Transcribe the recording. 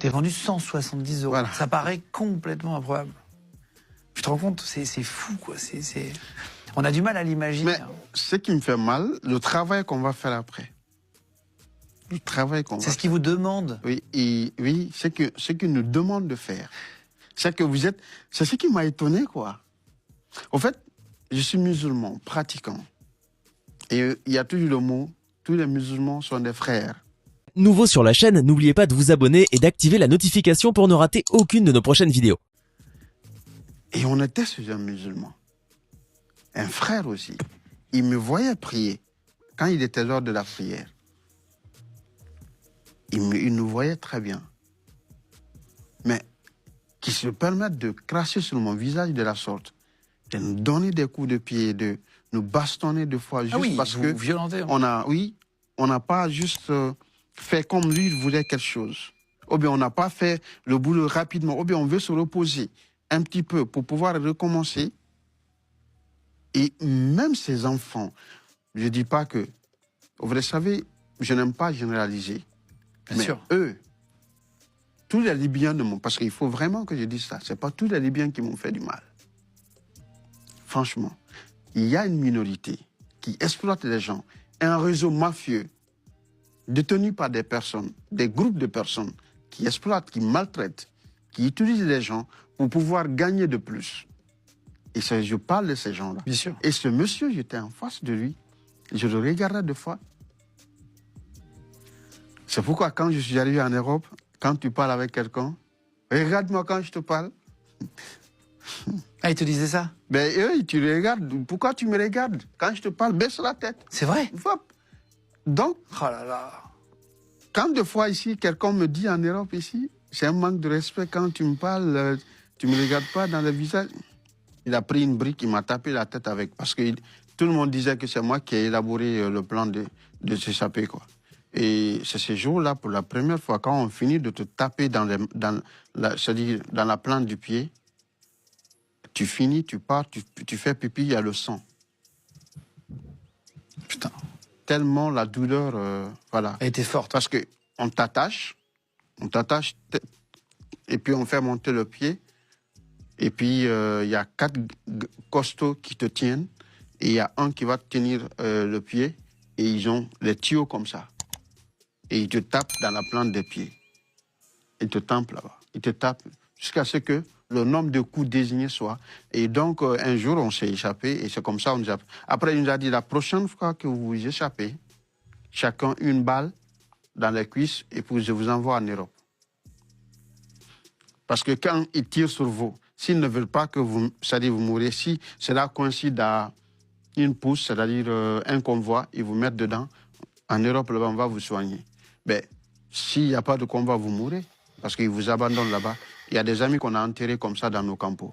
T'es vendu 170 €. Voilà. Ça paraît complètement improbable. Tu te rends compte, c'est fou, quoi. On a du mal à l'imaginer. Mais ce qui me fait mal, le travail qu'on va faire après. Le travail qu'on va faire. C'est ce qu'ils vous demandent. Oui, oui, ce qu'ils nous demandent de faire. C'est que vous êtes... C'est ce qui m'a étonné, quoi. Au fait, je suis musulman, pratiquant. Et il y a toujours le mot, tous les musulmans sont des frères. Nouveau sur la chaîne, n'oubliez pas de vous abonner et d'activer la notification pour ne rater aucune de nos prochaines vidéos. Et on était chez un musulman. Un frère aussi. Il me voyait prier quand il était l'heure de la prière. Il nous voyait très bien. Mais qu'il se permette de cracher sur mon visage de la sorte, de nous donner des coups de pied, de nous bastonner deux fois, juste parce que violentez, on n'a pas juste fait comme lui, il voulait quelque chose. Ou bien on n'a pas fait le boulot rapidement, ou bien on veut se reposer un petit peu pour pouvoir recommencer. Et même ces enfants, je ne dis pas que... Vous le savez, je n'aime pas généraliser. Bien sûr. Eux, tous les Libyens ne m'ont... Parce qu'il faut vraiment que je dise ça. Ce n'est pas tous les Libyens qui m'ont fait du mal. Franchement, il y a une minorité qui exploite les gens. Un réseau mafieux détenu par des personnes, des groupes de personnes qui exploitent, qui maltraitent, qui utilisent les gens pour pouvoir gagner de plus. Et je parle de ces gens-là. Bien sûr. Et ce monsieur, j'étais en face de lui. Je le regardais deux fois. C'est pourquoi quand je suis arrivé en Europe, quand tu parles avec quelqu'un, regarde-moi quand je te parle. Ah, il te disait ça? Ben, eux, tu les regardes. Pourquoi tu me regardes? Quand je te parle, baisse la tête. C'est vrai? Hop. Donc, oh là là. Quand deux fois ici, quelqu'un me dit en Europe ici, c'est un manque de respect quand tu me parles, tu ne me regardes pas dans le visage. Il a pris une brique, il m'a tapé la tête avec. Parce que tout le monde disait que c'est moi qui ai élaboré le plan de s'échapper, quoi. Et c'est ce jour-là, pour la première fois, quand on finit de te taper dans la plante du pied, tu finis, tu pars, tu fais pipi, il y a le sang. Putain. Tellement la douleur, voilà. Elle était forte. Parce qu'on t'attache, et puis on fait monter le pied, et puis il y a 4 costauds qui te tiennent, et il y a un qui va tenir le pied, et ils ont les tuyaux comme ça. Et ils te tapent dans la plante des pieds. Ils te tapent là-bas. Ils te tapent jusqu'à ce que le nombre de coups désignés soit. Et donc, un jour, on s'est échappé, et c'est comme ça on nous a... Après, il nous a dit, la prochaine fois que vous vous échappez, chacun une balle dans les cuisses, et puis je vous envoie en Europe. Parce que quand ils tirent sur vous, s'ils ne veulent pas que vous, c'est-à-dire vous mourrez, si cela coïncide à une pousse, c'est-à-dire un convoi, ils vous mettent dedans, en Europe, là-bas, on va vous soigner. Mais s'il n'y a pas de convoi, vous mourrez, parce qu'ils vous abandonnent là-bas. Il y a des amis qu'on a enterrés comme ça dans nos campos.